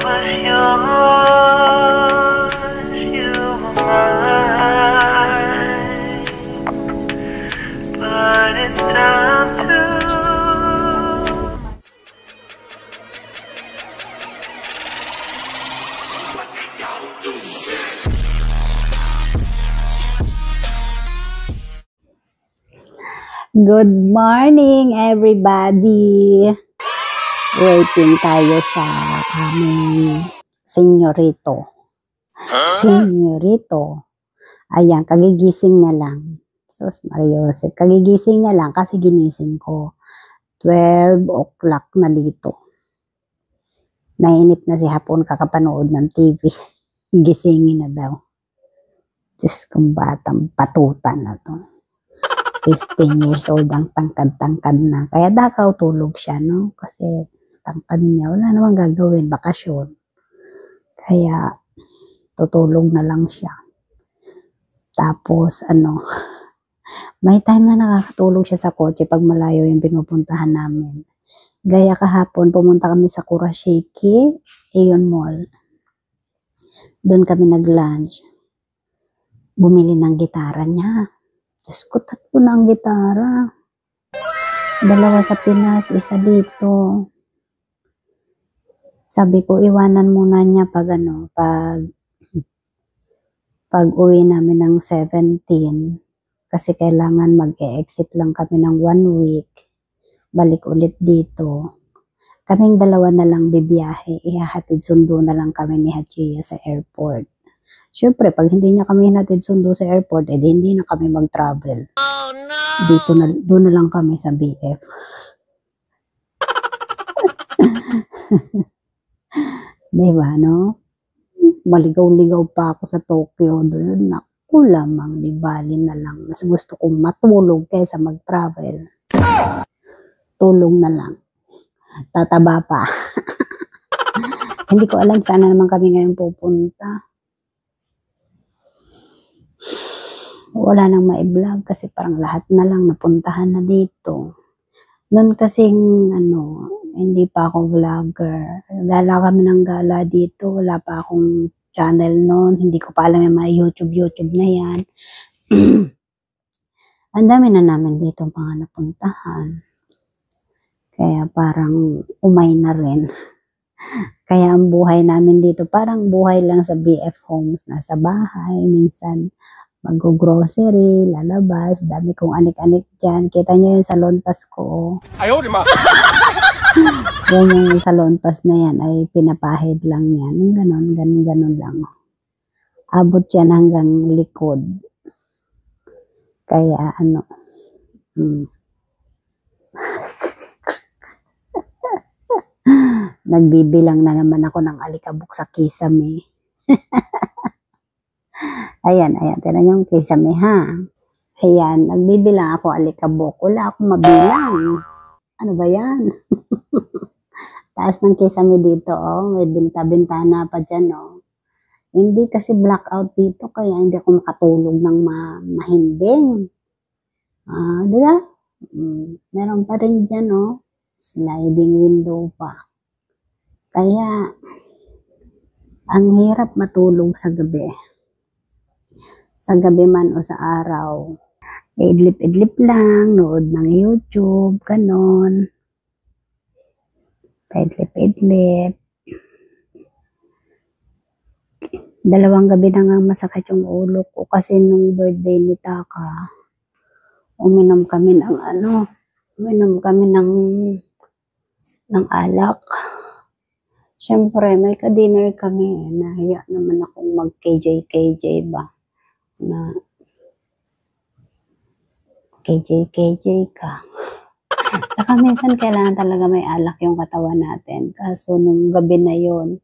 was yours, you were mine. But it's time to Good morning, everybody! Waiting tayo sa aming senyorito. Senyorito. Ayan, kagigising na lang. Sus, Maria Jose, kagigising na lang kasi ginising ko. 12 o'clock na dito. Nainip na si Hapon kakapanood ng TV. Gisingin na daw. Diyos kong batang patutan na to. 15 years old ang tangkad-tangkad na. Kaya dakaw tulog siya, no? Kasi tangkad niya, wala namang gagawin, bakasyon. Kaya tutulog na lang siya. Tapos, may time na nakakatulog siya sa kotse pag malayo yung pinupuntahan namin. Gaya kahapon, pumunta kami sa Kurashiki, Aeon Mall. Doon kami nag-lunch. Bumili ng gitara niya. Diyos ko, 3 na ang gitara. 2 sa Pinas, 1 dito. Sabi ko, iwanan muna niya pag uwi namin ng 17. Kasi kailangan mag-e-exit lang kami ng 1 week. Balik ulit dito. Kaming 2 na lang bibiyahe. Ihahatid sundo na lang kami ni Hachia sa airport. Siyempre, pag hindi niya kami hinatid sundo sa airport, hindi na kami mag-travel. Oh, no! Doon na lang kami sa BF. Diba, no? Maligaw-ligaw pa ako sa Tokyo doon. Naku lamang, libalin na lang. Mas gusto kong matulog kaysa mag-travel. Tulong na lang. Tataba pa. Hindi ko alam sana naman kami ngayon pupunta. Wala nang ma-vlog kasi parang lahat na lang napuntahan na dito. Noon kasing hindi pa ako vlogger. Gala kami ng gala dito. Wala pa akong channel noon. Hindi ko pa alam yung mga YouTube na yan. Ang dami na namin dito mga napuntahan. Kaya parang umay na rin. Kaya ang buhay namin dito parang buhay lang sa BF Homes. Nasa bahay, minsan mag-grocery, lalabas, dami kong anik-anik dyan. Kita niyo yung salon pass ko. Ayaw, di ma! Yan yung salon pass na yan ay pinapahid lang yan. Ganon lang. Abot yan hanggang likod. Kaya nagbibilang na naman ako ng alikabok sa kisame. Ayan, tinan yung kisame ha. Ayan, nagbibilang ako alikabok. Wala akong mabilang. Ano ba yan? Taas ng kisame dito, oh. May binta-bintana pa dyan, oh. Hindi kasi blackout dito, kaya hindi ako makatulog ng mahimbing. Diba? Meron pa rin dyan, oh. Sliding window pa. Kaya, ang hirap matulog sa gabi. Sa gabi man o sa araw. Idlip-idlip lang, nood ng YouTube, ganon. Idlip-idlip. 2 gabi na nga masakit yung ulo ko kasi nung birthday ni Taka, uminom kami ng alak. Siyempre, may ka-dinner kami. Nahiya naman akong mag-KJ ba? Na KJ ka. Saka minsan kailangan talaga may alak yung katawan natin. Kaso nung gabi na yon,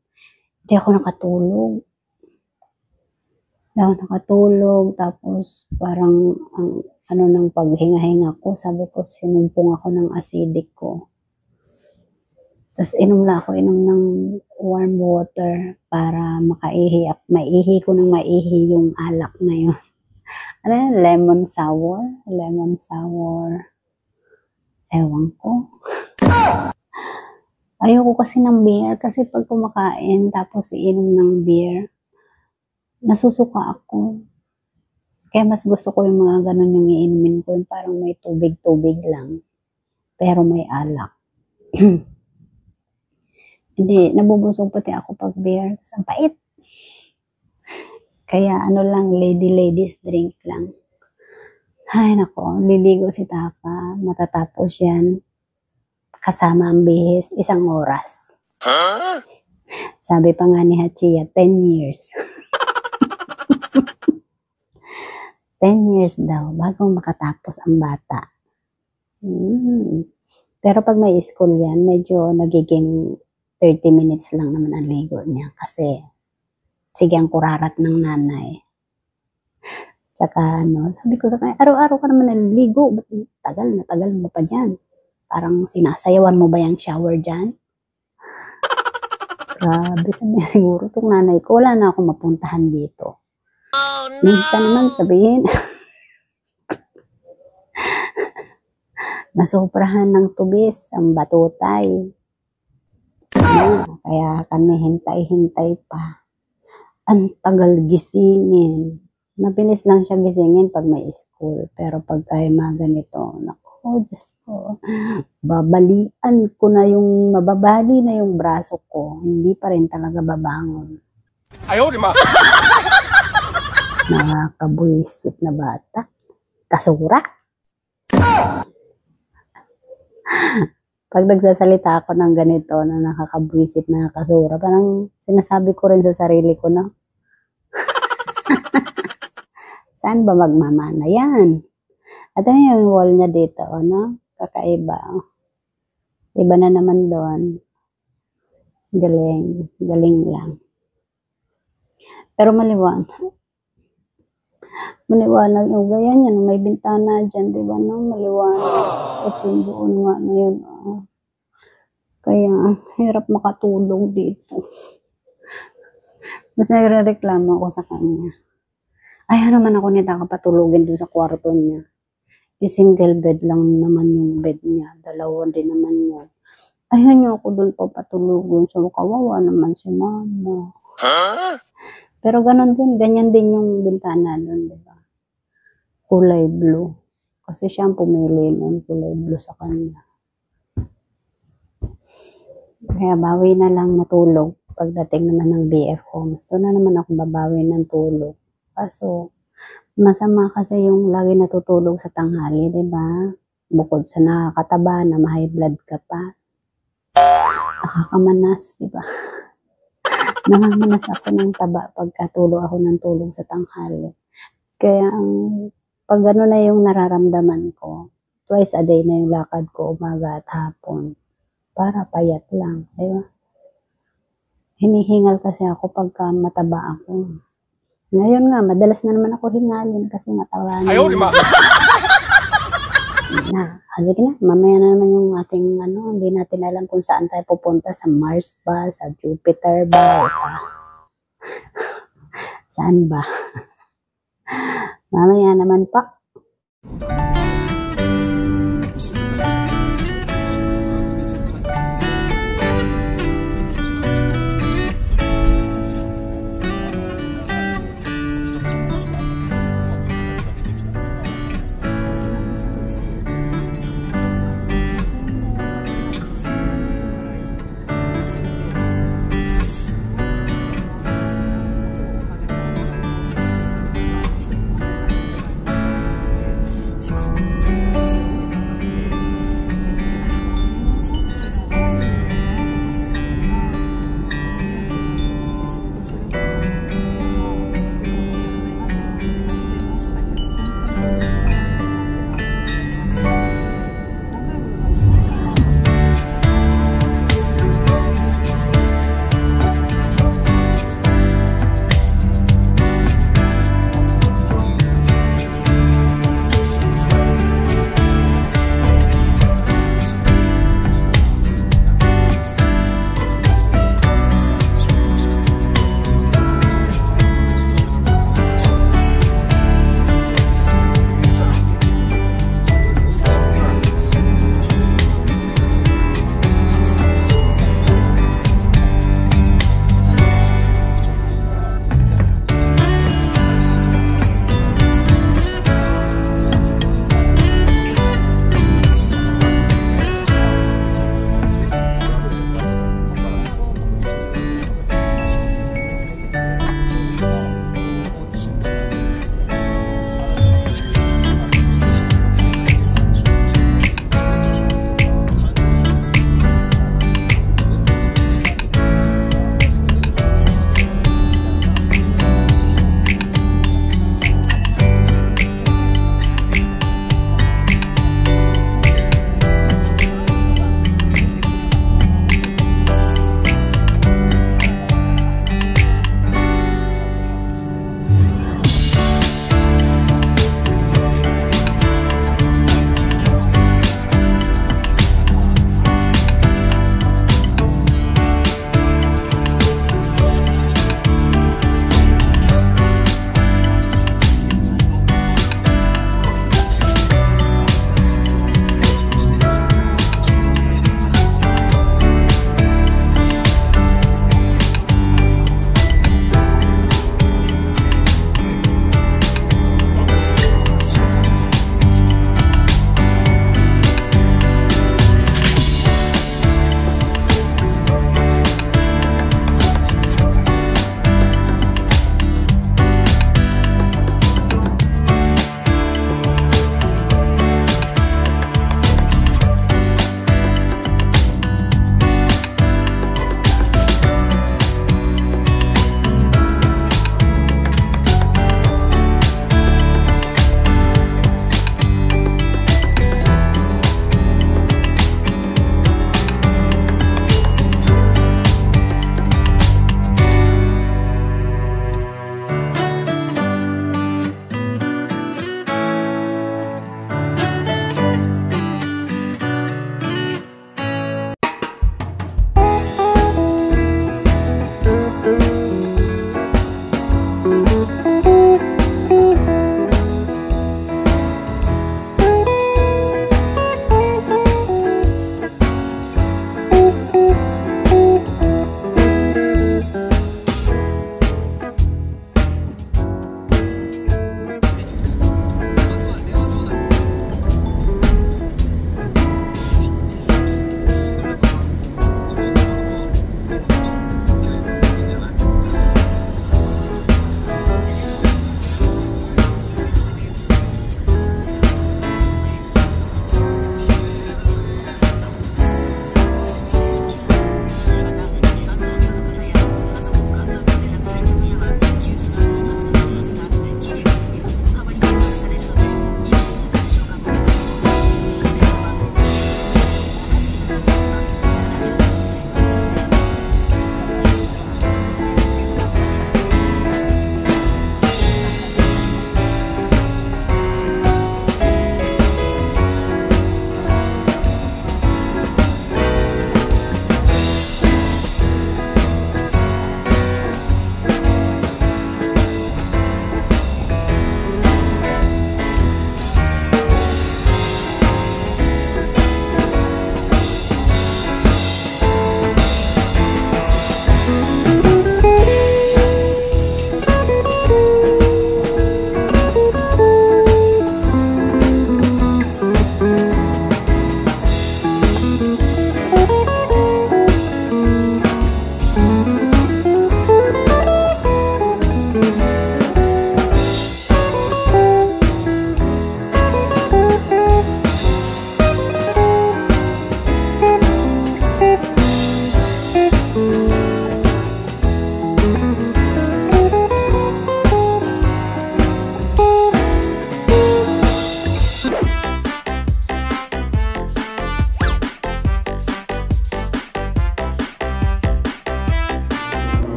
hindi ako nakatulog. Tapos parang ng paghinga-hinga ko, sabi ko sinumpong ako ng acidic ko. Tapos inom ng warm water para maihi ko ng maihi yung alak na yun. Lemon sour? Ewan ko. Ayoko kasi ng beer kasi pag kumakain tapos iinom ng beer, nasusuka ako. Kaya mas gusto ko yung mga ganun yung iinumin ko, yung parang may tubig-tubig lang, pero may alak. Hindi, nabubusog pati ako pag beer. Ang pait. Kaya ano lang, ladies drink lang. Ay nako, liligo si Taka. Matatapos yan. Kasama ang bihis, 1 oras. Sabi pa nga ni Hachia, 10 years. 10 years daw, bago makatapos ang bata. Pero pag may school yan, medyo nagiging 30 minutes lang naman ang ligo niya. Kasi, sige ang kurarat ng nanay. Tsaka sabi ko sa kanya, araw-araw ka naman naliligo. Tagal mo pa dyan. Parang sinasayawan mo ba yung shower dyan? Grabe, sabi siguro itong nanay ko, wala na akong mapuntahan dito. Oh, no. Minsan naman sabihin, nasobrahan ng tubis ang batutay. Kaya kami hintay-hintay pa. Ang tagal gisingin. Mabilis lang siya gisingin pag may school. Pero pag tayo mga ganito, naku, Diyos ko, babalian ko na mababali na yung braso ko. Hindi pa rin talaga babangon. Ayaw, di ma! Nakakabuisit na bata. Kasura. Pag nagsasalita ako ng ganito na nakakabuisit na kasura, parang sinasabi ko rin sa sarili ko na, saan ba magmamana yan? At ano yung wall niya dito, kakaiba. Iba na naman doon. Galing lang. Pero maliwanag yung ganyan yan, may bintana dyan, di ba, maliwanag. Tapos yung doon nga na yun, Kaya, hirap makatulog dito. Mas nagre-reklamo ako sa kanya. Ayaw naman ako nita kapatulogin dun sa kwarto niya. Yung single bed lang naman yung bed niya. 2 din naman yun. Ayaw niyo ako dun papatulogin. So, kawawa naman si mama. Pero ganyan din yung bintana dun, di ba? Kulay blue. Kasi siya ang pumili nun, kulay blue sa kanya. Kaya bawi na lang matulog. Pagdating naman ng BF Homes, doon na naman ako babawi ng tulog. Kaso, masama kasi yung lagi natutulog sa tanghali, di ba? Bukod sa nakakataba na ma-high blood ka pa. Nakakamanas, di ba? Namamanas ako ng taba pagkatulog ako ng tulog sa tanghali. Kaya pag na yung nararamdaman ko, twice a day na yung lakad ko, umaga at hapon. Para payat lang, di ba? Hinihingal kasi ako pagka mataba ako. Ngayon nga, madalas na naman ako hingalin kasi mataba na. Ayaw, di ba? Sige na, mamaya na naman yung ating hindi natin alam kung saan tayo pupunta, sa Mars ba, sa Jupiter ba, o saan ba? Mamaya naman pa.